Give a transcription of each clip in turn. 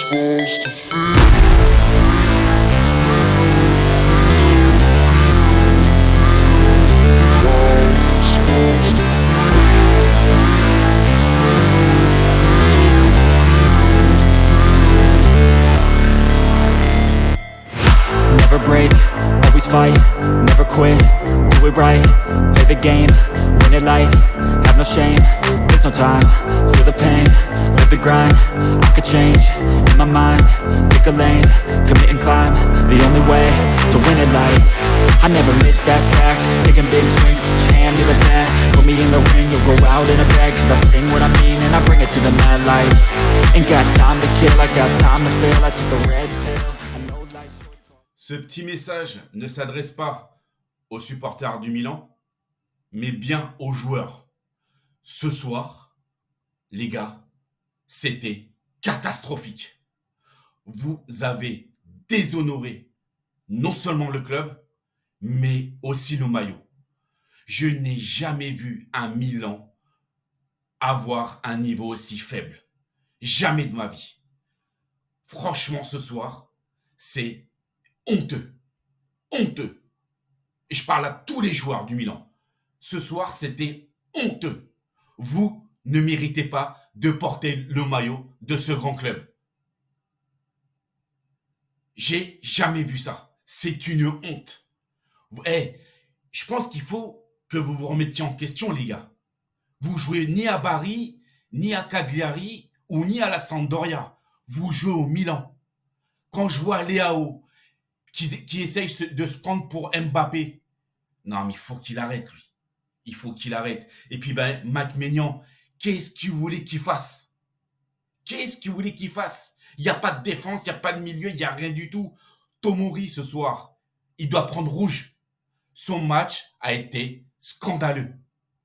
supposed to feel. Never break, always fight, never quit, do it right, play the game, win it life, have no shame, there's no time, feel the pain, live the grind, I could change, in my mind, pick a lane, commit and climb, the only way to win it life, I never miss, that's fact, taking big swings, put your hand to the bat, put me in the ring, you'll go out in a bag, cause I sing what I mean and I bring it to the mad light, ain't got time to kill, I got time to feel, I took the red pill, I know life's short. Ce petit message ne s'adresse pas aux supporters du Milan, mais bien aux joueurs. Ce soir, les gars, c'était catastrophique. Vous avez déshonoré non seulement le club, mais aussi le maillot. Je n'ai jamais vu un Milan avoir un niveau aussi faible. Jamais de ma vie. Franchement, ce soir, c'est honteux. Honteux. Et je parle à tous les joueurs du Milan. Ce soir, c'était honteux. Vous ne méritez pas de porter le maillot de ce grand club. J'ai jamais vu ça. C'est une honte. Je pense qu'il faut que vous vous remettiez en question, les gars. Vous jouez ni à Bari, ni à Cagliari, ou ni à la Sampdoria. Vous jouez au Milan. Quand je vois Leao qui essaye de se prendre pour Mbappé, non, mais il faut qu'il arrête, lui. Il faut qu'il arrête. Et puis, Mike Maignan, qu'est-ce qu'il voulait qu'il fasse? Qu'est-ce qu'il voulait qu'il fasse? Il n'y a pas de défense, il n'y a pas de milieu, il n'y a rien du tout. Tomori, ce soir, il doit prendre rouge. Son match a été scandaleux.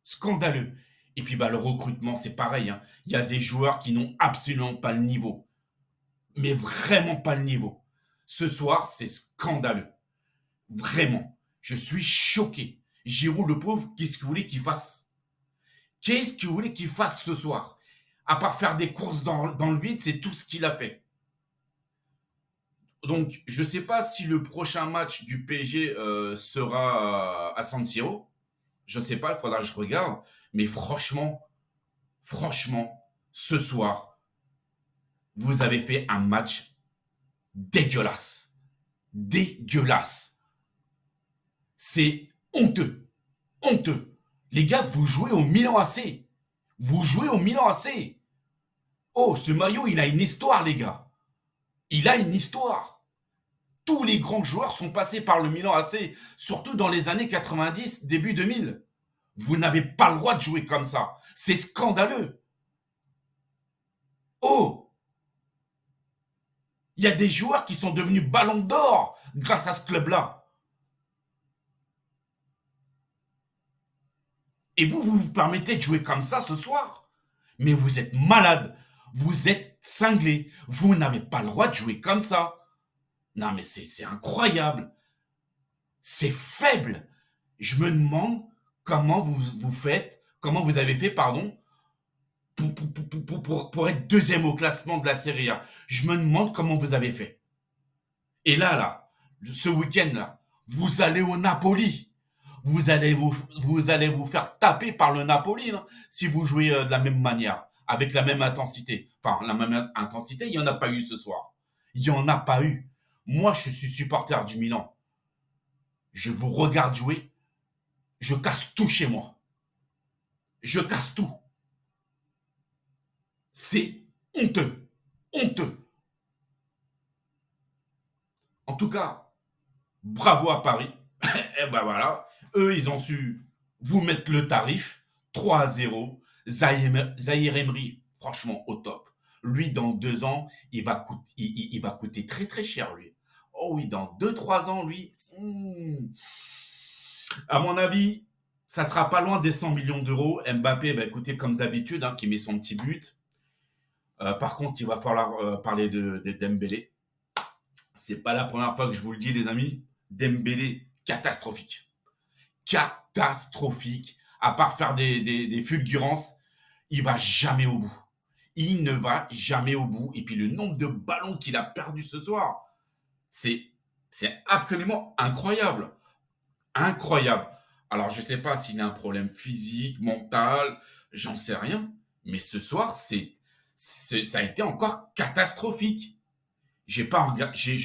Scandaleux. Et puis, le recrutement, c'est pareil. Hein. Il y a des joueurs qui n'ont absolument pas le niveau. Mais vraiment pas le niveau. Ce soir, c'est scandaleux. Vraiment. Je suis choqué. Giroud, le pauvre, qu'est-ce qu'il voulait qu'il fasse? Qu'est-ce qu'il voulait qu'il fasse ce soir? À part faire des courses dans le vide, c'est tout ce qu'il a fait. Donc, je ne sais pas si le prochain match du PSG sera à San Siro. Je ne sais pas, il faudra que je regarde. Mais franchement, ce soir, vous avez fait un match dégueulasse. Dégueulasse. C'est honteux. Honteux. Les gars, vous jouez au Milan AC. Vous jouez au Milan AC. Oh, ce maillot, il a une histoire, les gars. Il a une histoire. Tous les grands joueurs sont passés par le Milan AC, surtout dans les années 90, début 2000. Vous n'avez pas le droit de jouer comme ça. C'est scandaleux. Oh! Il y a des joueurs qui sont devenus ballons d'or grâce à ce club-là. Et vous vous permettez de jouer comme ça ce soir? Mais vous êtes malade. Vous êtes cinglé. Vous n'avez pas le droit de jouer comme ça. Non, mais c'est incroyable. C'est faible. Je me demande comment comment vous avez fait, pardon, pour être deuxième au classement de la Serie A. Je me demande comment vous avez fait. Et là, ce week-end-là, vous allez au Napoli. Vous allez vous faire taper par le Napoli si vous jouez de la même manière, avec la même intensité. Enfin, la même intensité, il n'y en a pas eu ce soir. Il n'y en a pas eu. Moi, je suis supporter du Milan. Je vous regarde jouer, je casse tout chez moi. Je casse tout. C'est honteux. Honteux. En tout cas, bravo à Paris. Et voilà. Eux, ils ont su vous mettre le tarif. 3-0. Zahir Emery, franchement, au top. Lui, dans 2 ans, il va coûter très très cher, lui. Oh oui, dans 2-3 ans, lui, à mon avis, ça sera pas loin des 100 millions d'euros. Mbappé va écouter comme d'habitude, qui met son petit but. Par contre, il va falloir parler de Dembélé. C'est pas la première fois que je vous le dis, les amis. Dembélé, catastrophique. Catastrophique. À part faire des fulgurances, il va jamais au bout. il ne va jamais au bout. Et puis le nombre de ballons qu'il a perdu ce soir, c'est c'est absolument incroyable. Incroyable. Alors, je ne sais pas s'il a un problème physique, mental, j'en sais rien. Mais ce soir, ça a été encore catastrophique. Je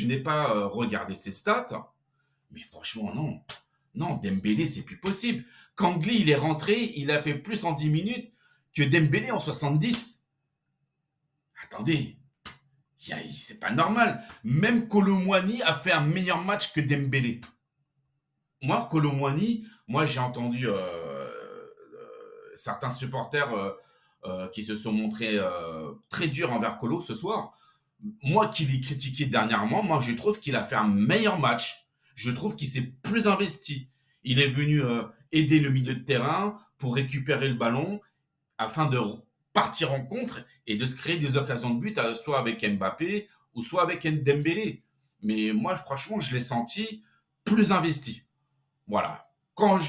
n'ai pas regardé ses stats, mais franchement, non. Non, Dembélé, c'est plus possible. Kangli, il est rentré, il a fait plus en 10 minutes que Dembélé en 70. Attendez, c'est pas normal. Même Colomwani a fait un meilleur match que Dembélé. Moi, Colomwani, moi j'ai entendu certains supporters qui se sont montrés très durs envers Colo ce soir. Moi qui l'ai critiqué dernièrement, moi je trouve qu'il a fait un meilleur match. Je trouve qu'il s'est plus investi. Il est venu aider le milieu de terrain pour récupérer le ballon afin de partir en contre et de se créer des occasions de but, soit avec Mbappé ou soit avec Dembélé. Mais moi, franchement, je l'ai senti plus investi. Voilà. Quand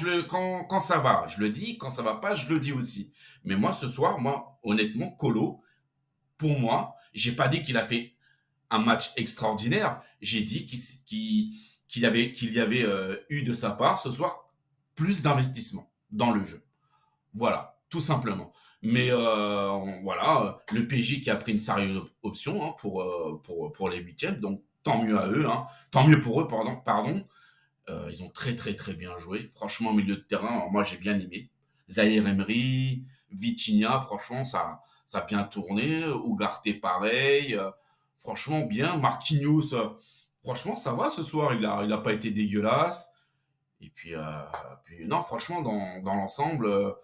ça va, je le dis. Quand ça va pas, je le dis aussi. Mais moi, ce soir, moi, honnêtement, Colo, pour moi, j'ai pas dit qu'il a fait un match extraordinaire. J'ai dit qu'il y avait eu de sa part ce soir plus d'investissement dans le jeu. Voilà, tout simplement. Mais voilà, le PSG qui a pris une sérieuse option hein, pour les huitièmes, donc tant mieux à eux, hein, tant mieux pour eux, pardon. Ils ont très très très bien joué. Franchement, au milieu de terrain, moi j'ai bien aimé. Zahir Emery, Vitinha, franchement, ça a bien tourné. Ugarte, pareil. Franchement, bien. Marquinhos, franchement, ça va ce soir. Il a pas été dégueulasse. Et puis non, franchement, dans l'ensemble,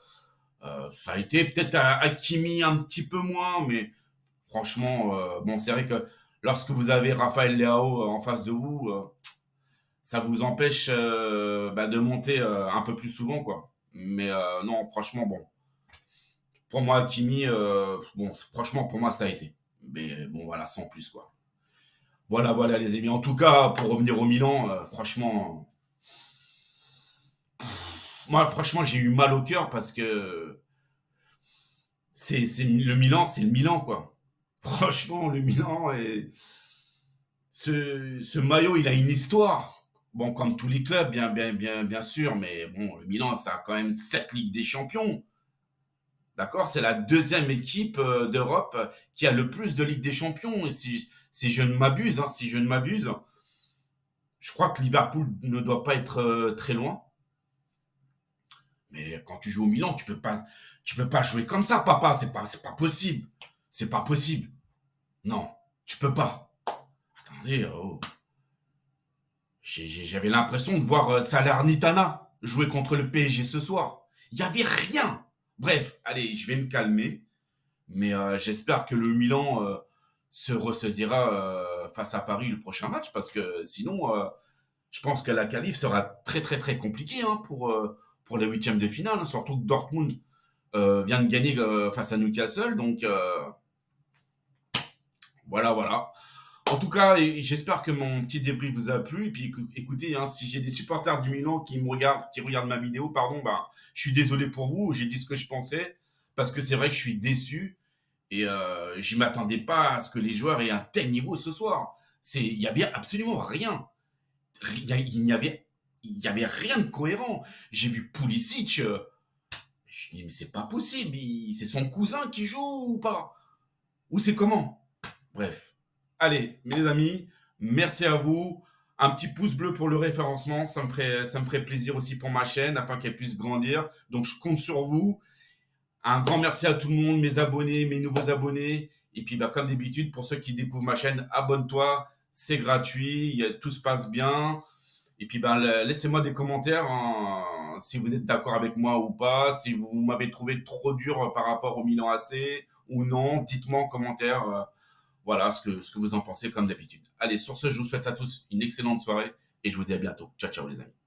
ça a été peut-être à Hakimi un petit peu moins, mais franchement, bon, c'est vrai que lorsque vous avez Raphaël Leao en face de vous, ça vous empêche de monter un peu plus souvent, quoi. Mais non, franchement, bon. Pour moi, Hakimi, bon, franchement, pour moi, ça a été. Mais bon, voilà, sans plus, quoi. Voilà, voilà, les amis. En tout cas, pour revenir au Milan, franchement, moi, franchement, j'ai eu mal au cœur parce que le Milan, c'est le Milan, quoi. Franchement, le Milan, ce maillot, il a une histoire. Bon, comme tous les clubs, bien sûr, mais bon, le Milan, ça a quand même 7 Ligues des Champions. D'accord? C'est la deuxième équipe d'Europe qui a le plus de Ligue des Champions. Et si je ne m'abuse, hein, si je ne m'abuse, je crois que Liverpool ne doit pas être très loin. Mais quand tu joues au Milan, tu peux pas jouer comme ça, papa. C'est pas possible. C'est pas possible. Non, tu peux pas. Attendez, oh. J'avais l'impression de voir Salernitana jouer contre le PSG ce soir. Il y avait rien. Bref, allez, je vais me calmer. Mais j'espère que le Milan se ressaisira face à Paris le prochain match parce que sinon, je pense que la qualif sera très très très compliquée hein, pour les huitièmes de finale. Hein, surtout que Dortmund vient de gagner face à Newcastle. Donc voilà, voilà. En tout cas, j'espère que mon petit débrief vous a plu. Et puis écoutez, hein, si j'ai des supporters du Milan qui regardent ma vidéo, pardon, ben, je suis désolé pour vous. J'ai dit ce que je pensais parce que c'est vrai que je suis déçu. Et je m'attendais pas à ce que les joueurs aient un tel niveau ce soir. Il y avait absolument rien. Il n'y avait rien de cohérent. J'ai vu Pulisic. Je me suis dit, mais c'est pas possible. C'est son cousin qui joue ou pas? Ou c'est comment? Bref. Allez, mes amis, merci à vous. Un petit pouce bleu pour le référencement. Ça me ferait plaisir aussi pour ma chaîne afin qu'elle puisse grandir. Donc, je compte sur vous. Un grand merci à tout le monde, mes abonnés, mes nouveaux abonnés. Et puis, comme d'habitude, pour ceux qui découvrent ma chaîne, abonne-toi. C'est gratuit. Tout se passe bien. Et puis, laissez-moi des commentaires hein, si vous êtes d'accord avec moi ou pas. Si vous m'avez trouvé trop dur par rapport au Milan AC ou non. Dites-moi en commentaire voilà ce que vous en pensez comme d'habitude. Allez, sur ce, je vous souhaite à tous une excellente soirée et je vous dis à bientôt. Ciao, ciao les amis.